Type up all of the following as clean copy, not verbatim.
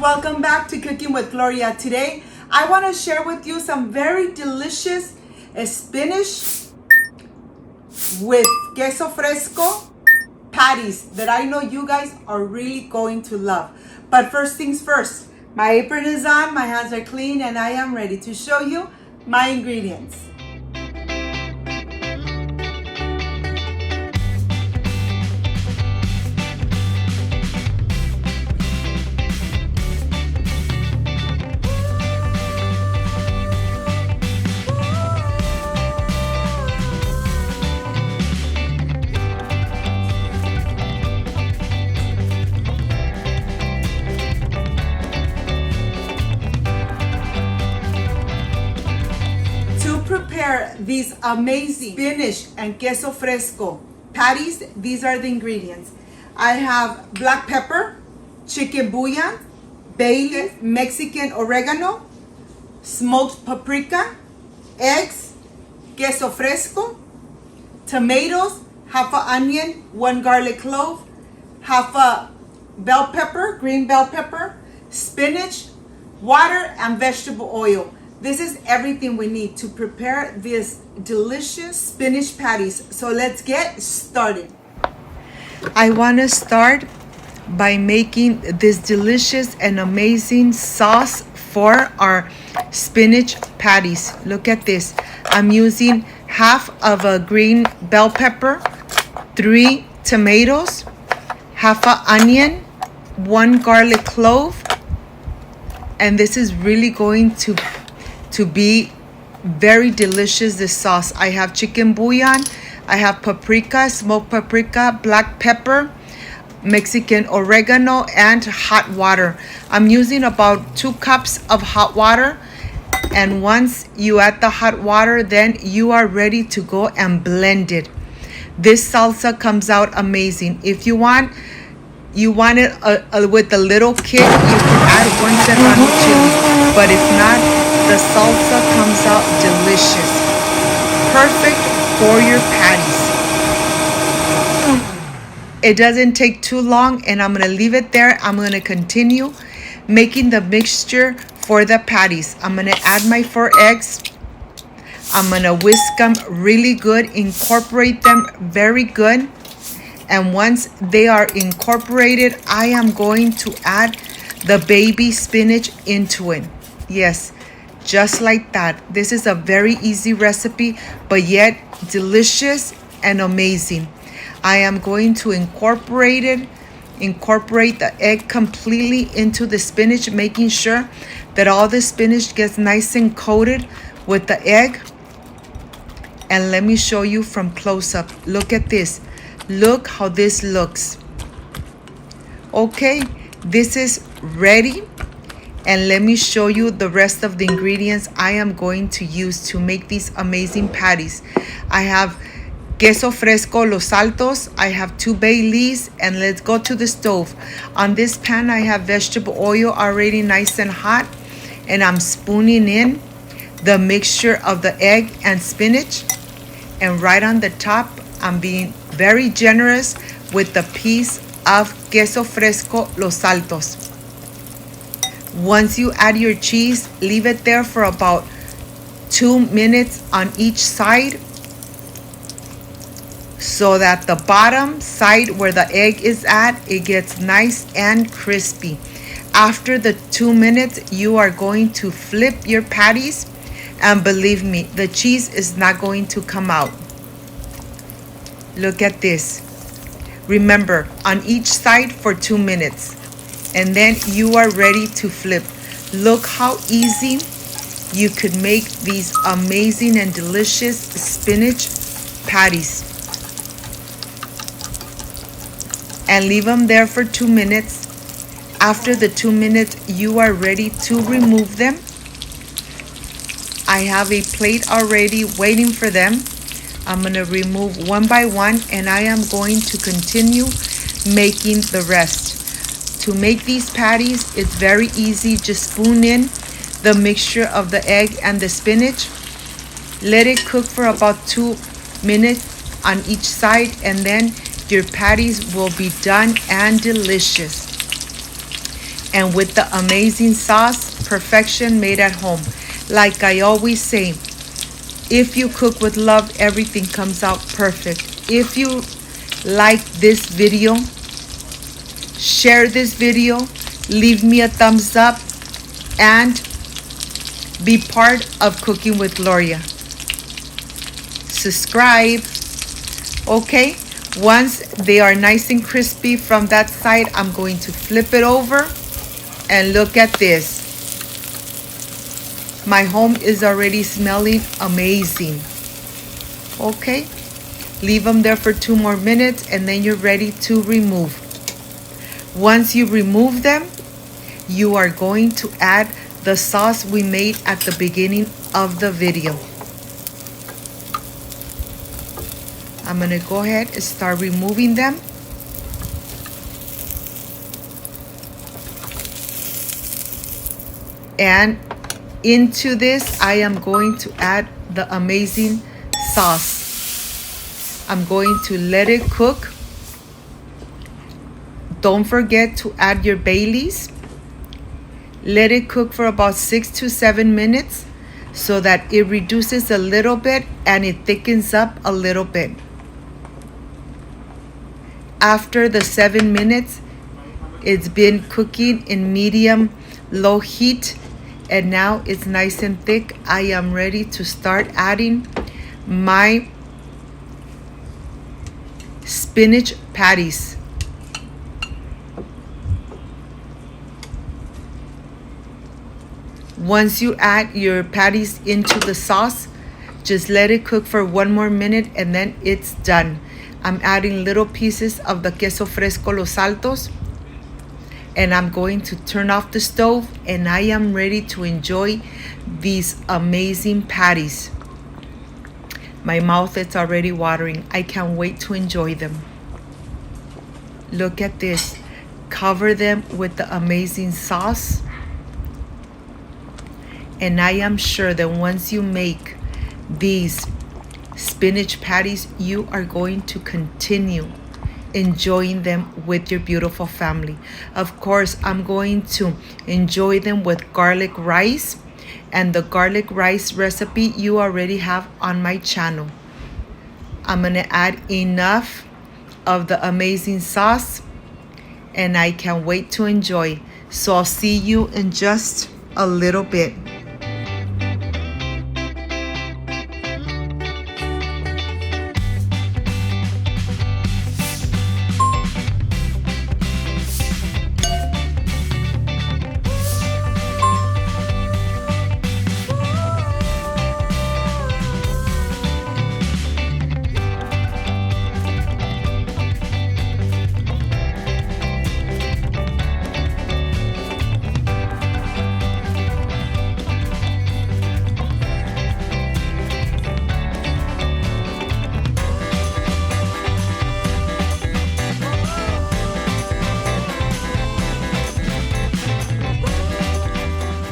welcome back to Cooking with Gloria. Today I want to share with you some very delicious spinach with queso fresco patties that I know you guys are really going to love. But first things first, my apron is on, my hands are clean, and I am ready to show you my ingredients. Prepare these amazing spinach and queso fresco patties. These are the ingredients. I have black pepper, chicken bouillon, bay leaf, Mexican oregano, smoked paprika, eggs, queso fresco, tomatoes, half an onion, 1 garlic clove, half a bell pepper, green bell pepper, spinach, water, and vegetable oil. This is everything we need to prepare this delicious spinach patties. So let's get started. I want to start by making this delicious and amazing sauce for our spinach patties. Look at this. I'm using half of a green bell pepper, 3 tomatoes, half an onion, 1 garlic clove, and this is really going to be very delicious, this sauce. I have chicken bouillon, I have paprika, smoked paprika, black pepper, Mexican oregano, and hot water. I'm using about 2 cups of hot water, and once you add the hot water, then you are ready to go and blend it. This salsa comes out amazing. If you want it with a little kick, you can add 1 serrano chili, but if not, the salsa comes out delicious. Perfect for your patties. It doesn't take too long, and I'm going to leave it there. I'm going to continue making the mixture for the patties. I'm going to add my 4 eggs. I'm going to whisk them really good, incorporate them very good. And once they are incorporated, I am going to add the baby spinach into it. Yes, just like that. This is a very easy recipe, but yet delicious and amazing. I am going to incorporate the egg completely into the spinach, making sure that all the spinach gets nice and coated with the egg. And let me show you from close up. Look at this. Look how this looks. Okay, this is ready. And let me show you the rest of the ingredients I am going to use to make these amazing patties. I have Queso Fresco Los Altos. I have 2 bay leaves, and let's go to the stove. On this pan, I have vegetable oil already nice and hot, and I'm spooning in the mixture of the egg and spinach. And right on the top, I'm being very generous with the piece of Queso Fresco Los Altos. Once you add your cheese, leave it there for about 2 minutes on each side so that the bottom side where the egg is at, it gets nice and crispy. After the 2 minutes, you are going to flip your patties, and believe me, the cheese is not going to come out. Look at this. Remember, on each side for 2 minutes. And then you are ready to flip. Look how easy you could make these amazing and delicious spinach patties. And leave them there for 2 minutes. After the 2 minutes, you are ready to remove them. I have a plate already waiting for them. I'm going to remove one by one, and I am going to continue making the rest. To make these patties, it's very easy. Just spoon in the mixture of the egg and the spinach. Let it cook for about 2 minutes on each side, and then your patties will be done and delicious. and with the amazing sauce, perfection made at home. Like I always say, if you cook with love, everything comes out perfect. If you like this video, share this video, leave me a thumbs up, and be part of Cooking with Gloria. Subscribe. Okay, once they are nice and crispy from that side, I'm going to flip it over and look at this. My home is already smelling amazing. Okay, leave them there for 2 more minutes and then you're ready to remove. Once you remove them, you are going to add the sauce we made at the beginning of the video. I'm gonna go ahead and start removing them. And into this, I am going to add the amazing sauce. I'm going to let it cook. Don't forget to add your Baileys. Let it cook for about 6 to 7 minutes so that it reduces a little bit and it thickens up a little bit. After the 7 minutes, it's been cooking in medium-low heat, and now it's nice and thick. I am ready to start adding my spinach patties. Once you add your patties into the sauce, just let it cook for 1 more minute and then it's done. I'm adding little pieces of the Queso Fresco Los Altos, and I'm going to turn off the stove, and I am ready to enjoy these amazing patties. My mouth is already watering. I can't wait to enjoy them. Look at this. Cover them with the amazing sauce. And I am sure that once you make these spinach patties, you are going to continue enjoying them with your beautiful family. Of course, I'm going to enjoy them with garlic rice, and the garlic rice recipe you already have on my channel. I'm gonna add enough of the amazing sauce, and I can't wait to enjoy. So I'll see you in just a little bit.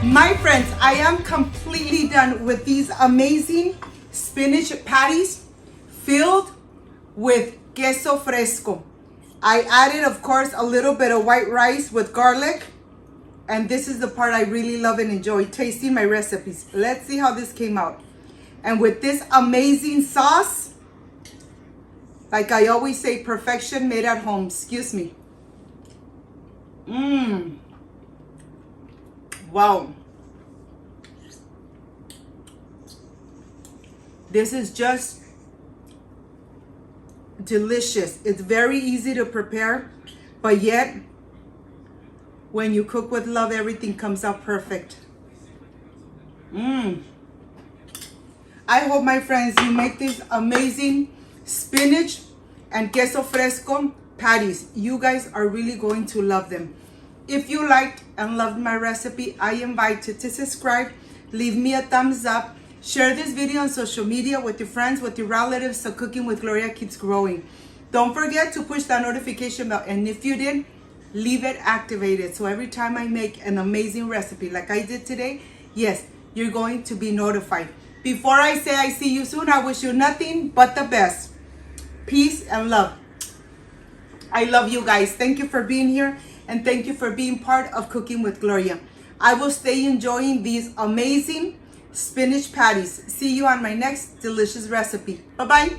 My friends, I am completely done with these amazing spinach patties filled with queso fresco. I added, of course, a little bit of white rice with garlic. And this is the part I really love and enjoy, tasting my recipes. Let's see how this came out. And with this amazing sauce, like I always say, perfection made at home. Excuse me. Wow. This is just delicious. It's very easy to prepare, but yet when you cook with love, everything comes out perfect. I hope, my friends, you make these amazing spinach and queso fresco patties. You guys are really going to love them. If you liked and loved my recipe, I invite you to subscribe, leave me a thumbs up, share this video on social media with your friends, with your relatives, so Cooking with Gloria keeps growing. Don't forget to push that notification bell, and if you did, leave it activated, so every time I make an amazing recipe like I did today, yes, you're going to be notified. Before I say I see you soon, I wish you nothing but the best. Peace and love. I love you guys. Thank you for being here. and thank you for being part of Cooking with Gloria. I will stay enjoying these amazing spinach patties. See you on my next delicious recipe. Bye-bye.